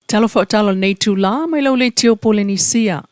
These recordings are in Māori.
Talo fo talo nei TALA mai lau le tio Polynesia.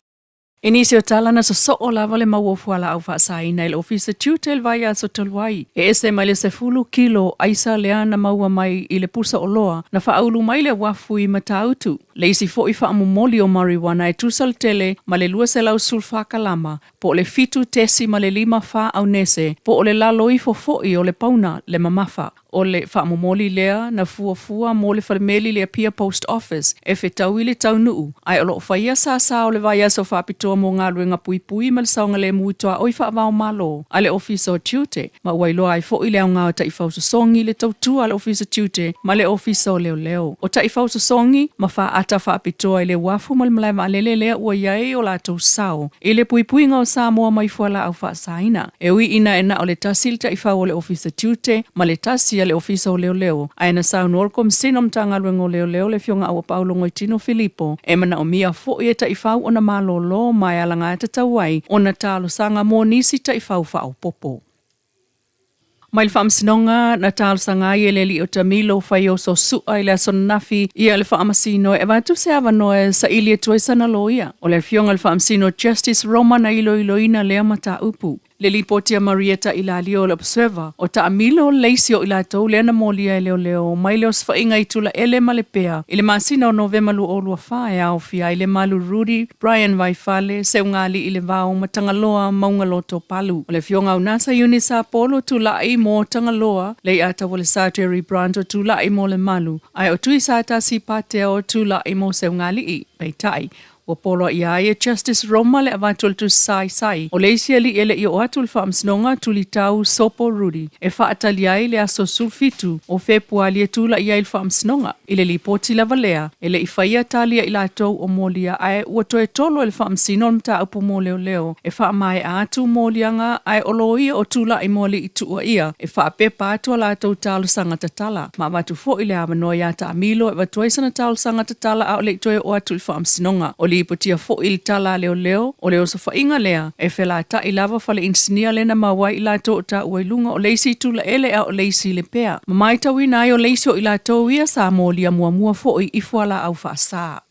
Inisio tala na so o lava le mauofuala au whaasaina il ofisa tutel vai aso talwai. E ese mai le 10 kilo aisa leana maua mai i le pusa o loa na whaaulu mai le wafu i matautu. Le isi fo i whaamumoli o marijuana e tusal tele ma le lua se lau sulfakalama po le fitu tesi ma le 5 wha au nese po o le lalo i fo i o le pauna le mamafa. O le whaamumoli lea na fuafua mo le whalemeli le apia post office e whetau i le taunuu. Ai o lo whaia sa o le vai aso whaapitoa mo ngā luenga pui ma le saonga le muitoa o i whaavao malo. A le office o tiute ma wailoa ai fo i leo ngā o ta i whausosongi le tautua le office o tiute ma le office o leo. O ta i whausosongi ma wha ata whaapitoa i le wafu ma le malai maalele lea ua iai o la tau sao. I le pui ngā o Samoa mai fuala au whaasaina. E ui ina e na o le tasil ta i whao o le office o tiute ma le tasi le ofisa o leo. Aina sau nolkom sinom tanga luengo leo le fionga awa Paulo Ngoitino Filipo. E mana o mia fo i e ta i whau o na malolo mai alanga e tatawai o na talo sanga mo nisi ta i whau whao popo. Mai le whaamsinonga na talo sanga i le li o tamilo whai o so sua i le asonafi i le whaamasino e watu se awanoe sa ili e tuaisana loia. O le fionga le whaamsino Justice Roma na iloina lea mata upu. Le lipotia Marieta i la lio le observer o ta amilo leisio i la tau lea na molia e leo mai leo sfainga i tula ele malepea i le masina o novema lu o lua whae au fia i le malu Rudy, Brian Vaifale, seungali i le vau ma tangaloa maunga loto palu. O le fionga unasa Unisa Polo tula i mo tangaloa le i ata wale Sateri Branto tula i mo le malu. Ai o tui sata si pateo tula i mo seungali i peitai. O polo ia e Justice Roma le avatul tu sai. O leisia li ele i o atul whaamsinonga tuli tau sopo Rudy. E whaatali ai le aso sulfitu o fepua li e tula ia il whaamsinonga. Ile li poti lava lea. Ele i whaia talia i la tau o molia ai ua toe tolo il whaamsinon mta upu mo leo. E whaamai atu molianga ai olo ia o tula i moli i tua ia. E whaapepa atu a la tau talo sangata tala. Ma watu fo ile avanoa ia ta amilo e watuaisana talo sangata tala au le toe o atul whaamsinonga. O ipotia fo il tala leo o leo so fainga lea e fela ta i lava fale insinia lena mawai i la to ta uailunga o leisi tula ele a o leisi le pea. Mamai tawina ai o leisi o i la to ia sa molia mua fo i fuala au whaasa.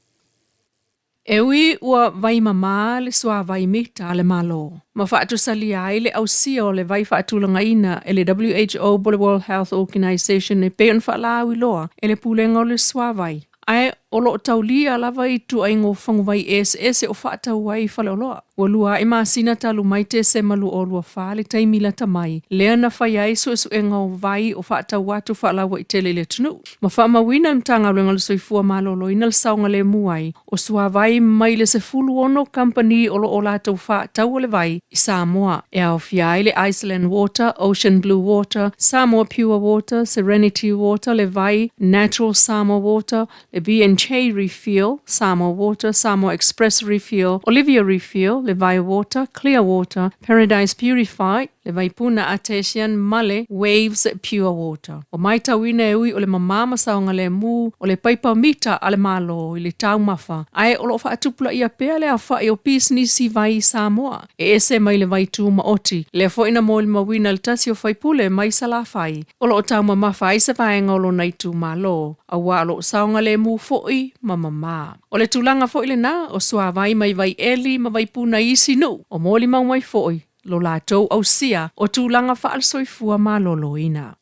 Ewi ua vai mama le sua vai mita le malo. Ma whaatu sali ai le au sia o le vai whaatulanga ina e le WHO World Health Organization e peon whaala loa e le pulenga o le sua vai. Ai o lo taulia lava i tu ai ngō whangu vai ese o whaatau ai whale o loa. Ua lua i māsina talu mai te se malu o lua whale taimila tamai. Lea na whai ai su e ngō vai o whaatau watu whaalawa i tele le tunu. Ma whaamawina mtanga luenga le soifua malolo ina le saunga le muai. O sua vai mai le se fulu ono company o lo o lātou whaatau o le vai i Samoa. E au fiai le Iceland Water, Ocean Blue Water, Samoa Pure Water, Serenity Water, le vai Natural Samoa Water, le B&J Refill, Samoa Water, Samoa Express Refill, Olivia Refill, le vai Water, Clear Water, Paradise Purified, le vai Puna Artesian Male, Waves Pure Water. O mai tawina e ui o le mamama saonga le mu, o le paipa mita ale malo i le tau mafa. Ai o lo whaatupula ia pea le a whai o pisni si vai Samoa. E ese mai le vai tu maoti. Le fo ina mo le mawina le tasi o whaipule mai sala whai. O lo o tau mamafa isa vaenga o lo nei tu malo. A wa lo saonga le mu foi mama. O le tulanga foi le na o sua vai mai vai eli ma vai puna isi no. O moli mau mai foi. Lo lātou au sia o tūlanga whaalsoifua maloloina.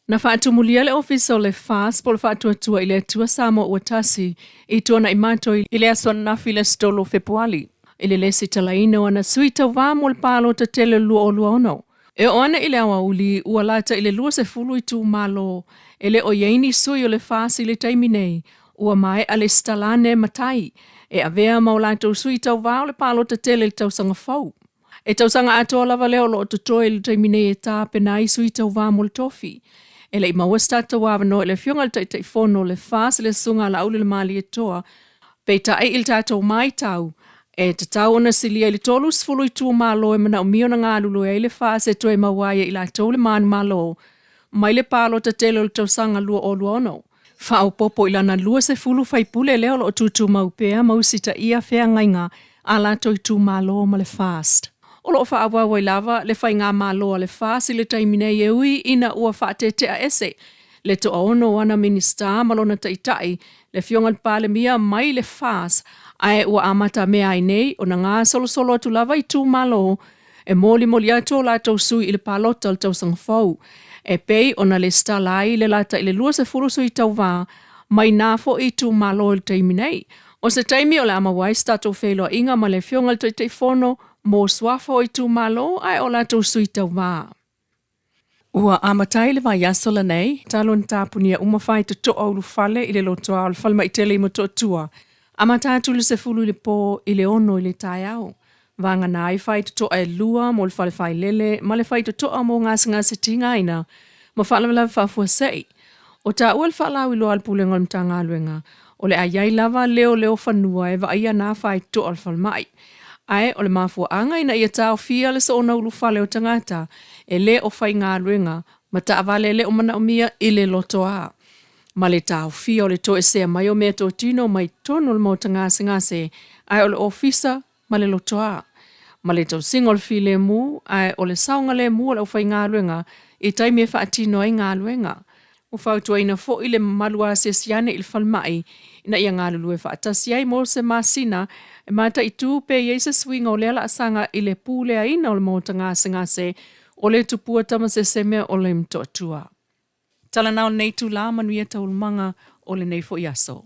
Na whaatumulia le ofisa o le FAS po le whaatuatua i le atua Samoa ua tasi i tuana i mato i le aswa nafi le stolo Februari. I le lesi talaino ana suita wamo le palo ta tele lua o lua ono. E o ana i le awa uli ua lata i le lua se fulu i tū malo e le o yeini sui o le FAS i le taiminei ua mai a le stalane matai e avea maulato suita wao le palo ta tele le tausanga FOU. E tausanga atoa lava leo lo o tutoe le taimine e tā pena i sui tau wā mole tofi. E le i mawasta tau wāwano e le fionga le taitai fono le FAS le sunga la aule le mali e toa. Pei ta e il tātou mai tau. E te tau ona silia ili tolu sfulu i tū malo e mana o mio na ngā lulu e le FAS e toe mawaia i la tau le manu malo. Mai le palo ta telo le tausanga lua o lua ono. Whao popo ilana lua se fulu whaipule leo lo o tūtū maupea mausita ia whea ngainga a la tau i tū malo ma le FAST. O lo whaawa wai lava le whai ngā māloa le whāsi le taimine e ui ina ua whaatetea ese. Le to ono wana minista malona taitai Le fionga le pale mia mai le fas ai ua amata mea ai nei o na ngā solo atu lava I tū malo e moli atu o lātou sui I le palota le tausanga FOU. E pei o na le stalai le lata I le lua se furu sui tau wā mai nafo I tū malo le taimi nei. O se taimi o le amawai stato whelo inga ma le fionga le te fono mo swafo I tū malo ai o lātou sui tau wā. Ua amatai le vai asola nei, talo ni tāpunia umawhai te toa ulu fale I le lotoa o le falma I tele I moto tua. Amatatu le se fulu I le po I le ono I le tai au. Vanga na I whai te toa e lua mo le fale whai lele, ma le whai te toa mo ngasi tinga ina, ma whala lava whafua sei. O ta ua le whala I loa al pule ngol mtanga aluenga, o le ayai lava leo whanua e wa ia na whai te toa al falmai. Ai o le mafua anga ina ia tau fia le so ona ulu fale o tangata e le o whai ngā luenga ma ta avale le o mana o mia I le lotoa. Ma le tau fia o le to e sea mai o mea to tino mai tono le mauta ngase ai o le ofisa ma le lotoa. Ma le tau singo le fi le mu ai o le saunga le mu o le o whai ngā luenga I taimi e whaatino ai ngā luenga. O whautua ina fo I le malua se siane I le falmai ina ia ngā lulu e whaatasi ai mo se masina e mata I tū pe Yeisa swinga o le ala asanga I le pūlea ina o le mauta ngase o le tupua tama se mea o le mtotua. Tala nao nei tu la manuia taulmanga o le nei fo iaso.